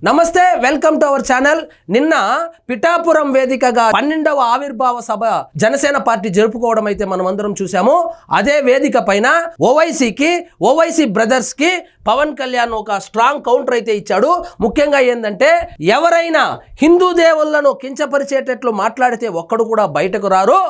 నమస్తే welcome to our channel. నిన్న పిఠాపురం వేదికగా 12వ ఆవిర్భావ సభ జనసేన పార్టీ జరుపుకోవడం అయితే మనం అందరం చూసాము. అదే వేదిక పైన ఓవైసీ బ్రదర్స్ కి పవన్ కళ్యాణ్ ఒక స్ట్రాంగ్ కౌంటర్ అయితే ఇచ్చాడు. ముఖ్యంగా ఏంటంటే ఎవరైనా హిందూ దేవుళ్ళను కించపరిచేటట్లు మాట్లాడితే ఒక్కడు కూడా బయటకు రారు.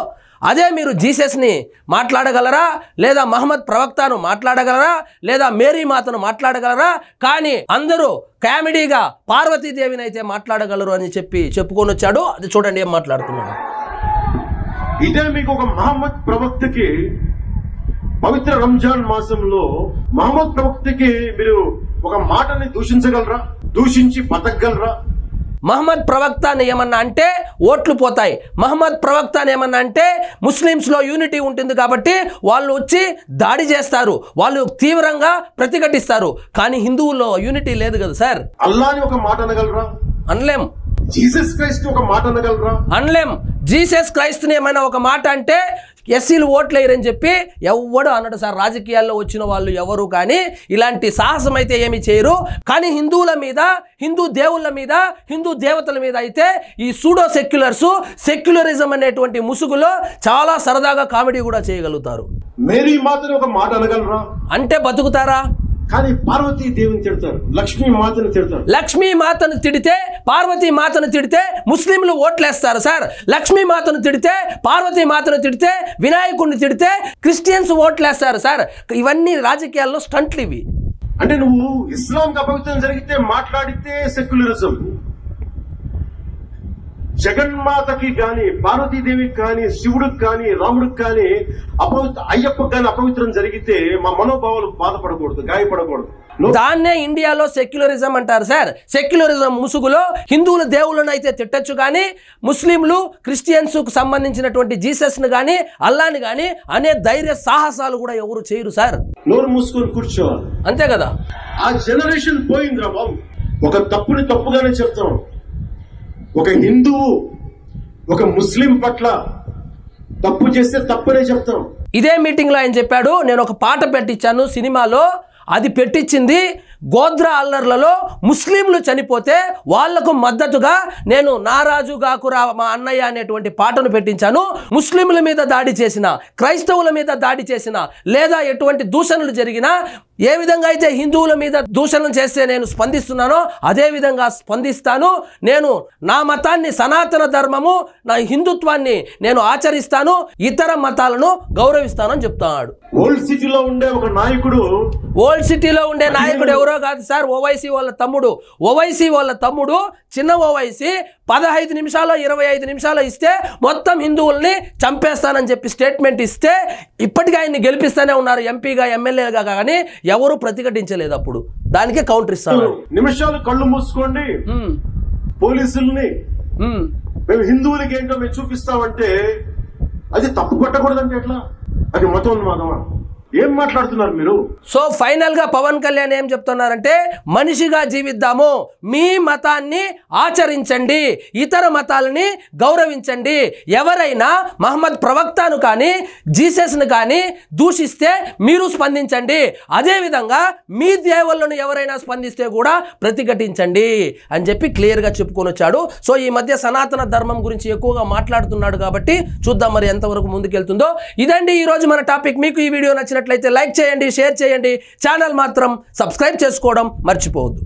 అదే మీరు జీసస్ని మాట్లాడగలరా, లేదా మహమ్మద్ ప్రవక్తను మాట్లాడగలరా, లేదా మేరీ మాతను మాట్లాడగలరా, కానీ అందరూ కామెడీగా పార్వతీదేవిని అయితే మాట్లాడగలరు అని చెప్పుకొని వచ్చాడు. అది చూడండి ఏం మాట్లాడుతున్నాడు. ఇదే మీకు ఒక మహమ్మద్ ప్రవక్తకి పవిత్ర రంజాన్ మాసంలో మహమ్మద్ ప్రవక్తకి మీరు ఒక మాటని దూషించగలరా? దూషించి బతకగలరా? మహమ్మద్ ప్రవక్త అని ఏమన్నా అంటే ఓట్లు పోతాయి. మహమ్మద్ ప్రవక్త అని ఏమన్నా అంటే ముస్లిమ్స్లో యూనిటీ ఉంటుంది కాబట్టి వాళ్ళు వచ్చి దాడి చేస్తారు, వాళ్ళు తీవ్రంగా ప్రతిఘటిస్తారు. కానీ హిందువుల్లో యూనిటీ లేదు కదా సార్. అల్లాని ఒక మాట అనగలరా? అనలేం. జీసస్ క్రైస్ట్ ఒక మాట అనగలరా? అనలేం. జీసస్ క్రైస్ట్ని ఏమైనా ఒక మాట అంటే ఎస్సీలు ఓట్లేయరని చెప్పి ఎవడు అన్నాడు సార్. రాజకీయాల్లో వచ్చిన వాళ్ళు ఎవరు కానీ ఇలాంటి సాహసం అయితే ఏమి చేయరు. కానీ హిందువుల మీద, హిందూ దేవుళ్ళ మీద, హిందూ దేవతల మీద అయితే ఈ సూడో సెక్యులరిజం అనేటువంటి ముసుగులో చాలా సరదాగా కామెడీ కూడా చేయగలుగుతారు. మేరీ మాతని ఒక మాట అనగలరా? అంటే బతుకుతారా? కానీ పార్వతీ దేవిని తిడతారు, లక్ష్మీ మాతను తిడతారు. లక్ష్మీ మాతను తిడితే, పార్వతీ మాతను తిడితే ముస్లింలు ఓట్లేస్తారు సార్. లక్ష్మీ మాతను తిడితే, పార్వతీ మాతను తిడితే, వినాయకుడిని తిడితే క్రిస్టియన్స్ ఓట్లేస్తారు సార్. ఇవన్నీ రాజకీయాల్లో స్టంట్లు ఇవి. అంటే నువ్వు ఇస్లాంకి అపవిత్రం జరిగితే మాట్లాడితే సెక్యులరిజం, జగన్మాతకి కానీ, పార్వతీదేవికి కానీ, శివుడికి కానీ, రాముడికి కానీ, అయ్యప్పకి కానీ అపవిత్రం జరిగితే మా మనోభావాలు బాధపడకూడదు, గాయపడకూడదు. దాన్నే ఇండియాలో సెక్యులరిజం అంటారు సార్. సెక్యులరిజం ముసుగులో హిందువుల దేవుళ్ళను అయితే తిట్టచ్చు, కానీ ముస్లింలు, క్రిస్టియన్స్ కు సంబంధించినటువంటి జీసస్ను కానీ, అల్లాని కానీ అనే ధైర్య సాహసాలు కూడా ఎవరు చేయరు సార్. నోరు మూసుకొని కూర్చోవాలి, అంతే కదా. ఆ జనరేషన్ పోయిందిరా బాబు. ఒక తప్పుని తప్పుగానే చెప్తాం. ఒక హిందువు ఒక ముస్లిం పట్ల తప్పు చేస్తే తప్పునే చెప్తాం. ఇదే మీటింగ్ లో ఆయన చెప్పాడు, నేను ఒక పాట పెట్టించాను సినిమాలో, అది పెట్టించింది గోద్రా అల్లర్లలో ముస్లింలు చనిపోతే వాళ్లకు మద్దతుగా నేను నారాజు గాకురా మా అన్నయ్య అనేటువంటి పాటను పెట్టించాను. ముస్లింల మీద దాడి చేసిన, క్రైస్తవుల మీద దాడి చేసిన, లేదా ఎటువంటి దూషణలు జరిగినా, ఏ విధంగా అయితే హిందువుల మీద దూషణలు చేస్తే నేను స్పందిస్తున్నానో అదే విధంగా స్పందిస్తాను. నేను నా మతాన్ని, సనాతన ధర్మము, నా హిందుత్వాన్ని నేను ఆచరిస్తాను, ఇతర మతాలను గౌరవిస్తానని చెప్తున్నాడు. ఓల్డ్ సిటీలో ఉండే ఒక నాయకుడు, ఓల్డ్ సిటీలో ఉండే నాయకుడు ఎవరో కాదు సార్, ఓవైసీ వాళ్ళ తమ్ముడు. ఓవైసీ వాళ్ళ తమ్ముడు, చిన్న ఓవైసీ 15 నిమిషాలు 25 నిమిషాలు ఇస్తే మొత్తం హిందువుల్ని చంపేస్తానని చెప్పి స్టేట్మెంట్ ఇస్తే ఇప్పటికీ ఆయన్ని గెలిపిస్తూనే ఉన్నారు ఎంపీగా, ఎమ్మెల్యేగా, కానీ ఎవరు ప్రతిఘటించలేదు. అప్పుడు దానికే కౌంటర్ ఇస్తాను. నిమిషాలు కళ్ళు మూసుకోండి, పోలీసుల్ని మేము హిందువులకి ఏంటో మేము చూపిస్తామంటే అది తప్పు పట్టకూడదంటే ఎట్లా? అది మతోన్మాదమా? ఏం మాట్లాడుతున్నారు మీరు? సో ఫైనల్ గా పవన్ కళ్యాణ్ ఏం చెప్తున్నారంటే, మనిషిగా జీవిద్దాము, మీ మతాన్ని ఆచరించండి, ఇతర మతాలని గౌరవించండి. ఎవరైనా మహమ్మద్ ప్రవక్తను కానీ, జీసస్ను కానీ దూషిస్తే మీరు స్పందించండి. అదేవిధంగా మీ దేవుళ్ళను ఎవరైనా స్పందిస్తే కూడా ప్రతిఘటించండి అని చెప్పి క్లియర్గా చెప్పుకొని వచ్చాడు. సో ఈ మధ్య సనాతన ధర్మం గురించి ఎక్కువగా మాట్లాడుతున్నాడు కాబట్టి చూద్దాం మరి ఎంతవరకు ముందుకెళ్తుందో. ఇదండి ఈరోజు మన టాపిక్. మీకు ఈ వీడియో నచ్చినట్లయితే లైక్ చేయండి, షేర్ చేయండి, ఛానల్ మాత్రం సబ్స్క్రైబ్ చేసుకోవడం మర్చిపోవద్దు.